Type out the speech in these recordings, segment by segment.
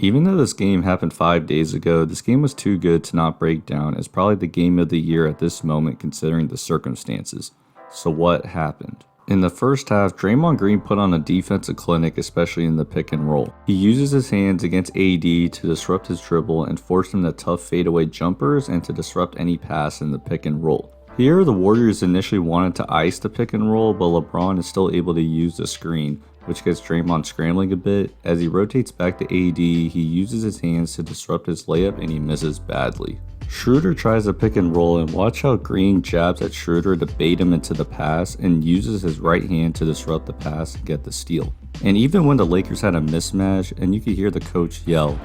Even though this game happened 5 days ago, this game was too good to not break down as probably the game of the year at this moment considering the circumstances. So what happened? In the first half, Draymond Green put on a defensive clinic, especially in the pick and roll. He uses his hands against AD to disrupt his dribble and force him to tough fadeaway jumpers and to disrupt any pass in the pick and roll. Here, the Warriors initially wanted to ice the pick and roll, but LeBron is still able to use the screen, which gets Draymond scrambling a bit. As he rotates back to AD, he uses his hands to disrupt his layup and he misses badly. Schroeder tries to pick and roll, and watch how Green jabs at Schroeder to bait him into the pass and uses his right hand to disrupt the pass and get the steal. And even when the Lakers had a mismatch, and you could hear the coach yell,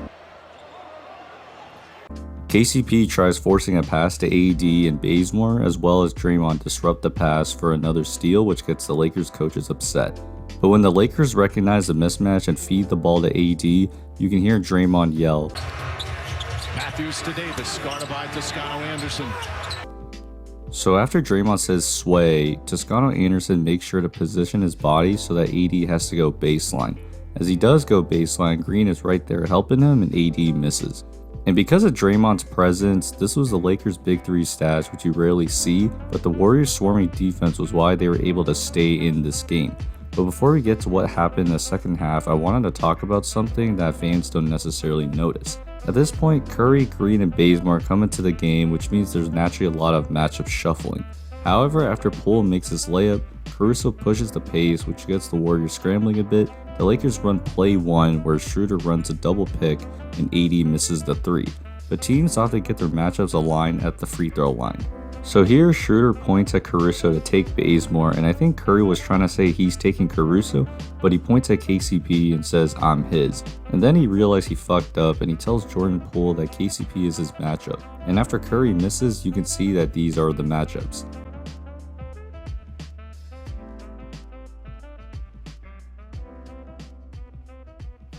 KCP tries forcing a pass to AD and Bazemore, as well as Draymond disrupt the pass for another steal, which gets the Lakers coaches upset. But when the Lakers recognize the mismatch and feed the ball to AD, you can hear Draymond yell, Matthews to Davis, guarded by Toscano Anderson. So after Draymond says sway, Toscano Anderson makes sure to position his body so that AD has to go baseline. As he does go baseline, Green is right there helping him and AD misses. And because of Draymond's presence, this was the Lakers' big three stash, which you rarely see, but the Warriors' swarming defense was why they were able to stay in this game. But before we get to what happened in the second half, I wanted to talk about something that fans don't necessarily notice. At this point, Curry, Green, and Bazemore come into the game, which means there's naturally a lot of matchup shuffling. However, after Poole makes his layup, Caruso pushes the pace, which gets the Warriors scrambling a bit. The Lakers run play one, where Schroeder runs a double pick and AD misses the three. But teams thought they'd get their matchups aligned at the free throw line. So here, Schroeder points at Caruso to take Bazemore, and I think Curry was trying to say he's taking Caruso, but he points at KCP and says, I'm his. And then he realized he fucked up, and he tells Jordan Poole that KCP is his matchup. And after Curry misses, you can see that these are the matchups.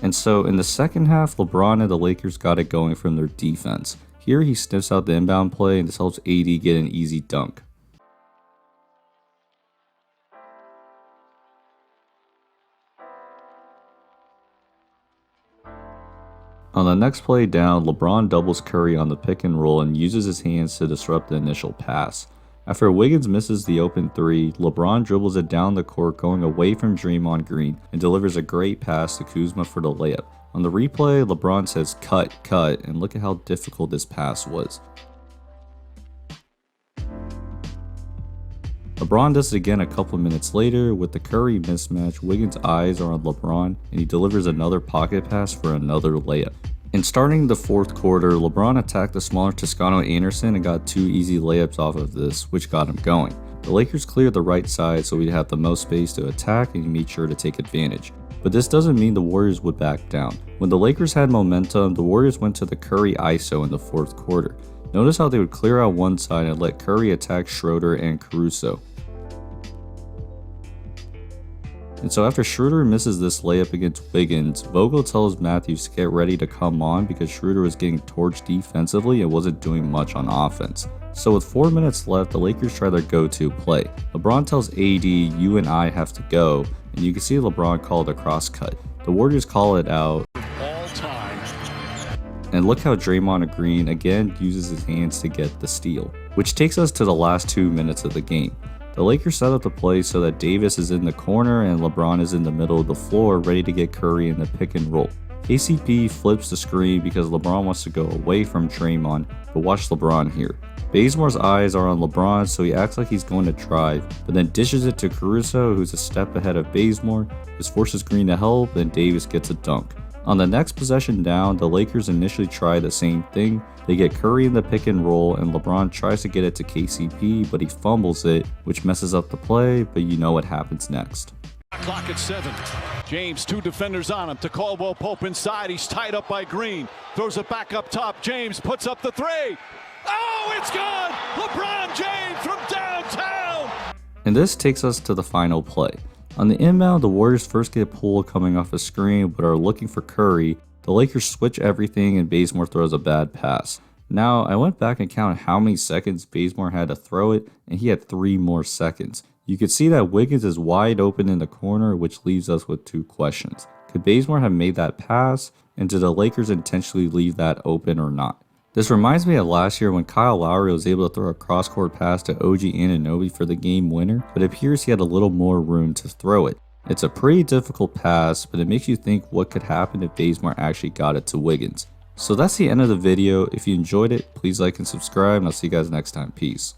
And so in the second half, LeBron and the Lakers got it going from their defense. Here he sniffs out the inbound play and this helps AD get an easy dunk. On the next play down, LeBron doubles Curry on the pick and roll and uses his hands to disrupt the initial pass. After Wiggins misses the open three, LeBron dribbles it down the court going away from Draymond Green and delivers a great pass to Kuzma for the layup. On the replay, LeBron says cut, and look at how difficult this pass was. LeBron does it again a couple minutes later. With the Curry mismatch, Wiggins' eyes are on LeBron and he delivers another pocket pass for another layup. And starting the fourth quarter, LeBron attacked the smaller Toscano Anderson and got 2 easy layups off of this, which got him going. The Lakers cleared the right side so we'd have the most space to attack and he made sure to take advantage. But this doesn't mean the Warriors would back down. When the Lakers had momentum, the Warriors went to the Curry ISO in the fourth quarter. Notice how they would clear out one side and let Curry attack Schroeder and Caruso. And so after Schroeder misses this layup against Wiggins, Vogel tells Matthews to get ready to come on because Schroeder was getting torched defensively and wasn't doing much on offense. So with 4 minutes left, the Lakers try their go-to play. LeBron tells AD, you and I have to go, and you can see LeBron call the cross cut. The Warriors call it out. All time. And look how Draymond Green again uses his hands to get the steal, which takes us to the last 2 minutes of the game. The Lakers set up the play so that Davis is in the corner and LeBron is in the middle of the floor ready to get Curry in the pick and roll. KCP flips the screen because LeBron wants to go away from Draymond, but watch LeBron here. Bazemore's eyes are on LeBron, so he acts like he's going to drive, but then dishes it to Caruso, who's a step ahead of Bazemore. This forces Green to help, then Davis gets a dunk. On the next possession down, the Lakers initially try the same thing. They get Curry in the pick and roll, and LeBron tries to get it to KCP, but he fumbles it, which messes up the play, but you know what happens next. Clock at 7. James, 2 defenders on him. To Caldwell Pope inside. He's tied up by Green. Throws it back up top. James puts up the 3. Oh, it's gone! LeBron James from downtown! And this takes us to the final play. On the inbound, the Warriors first get Poole coming off a screen, but are looking for Curry. The Lakers switch everything and Bazemore throws a bad pass. Now, I went back and counted how many seconds Bazemore had to throw it, and he had 3 more seconds. You could see that Wiggins is wide open in the corner, which leaves us with 2 questions. Could Bazemore have made that pass? and did the Lakers intentionally leave that open or not? This reminds me of last year when Kyle Lowry was able to throw a cross-court pass to OG Anunoby for the game winner, but it appears he had a little more room to throw it. It's a pretty difficult pass, but it makes you think what could happen if Bazemore actually got it to Wiggins. So that's the end of the video. If you enjoyed it, please like and subscribe, and I'll see you guys next time. Peace.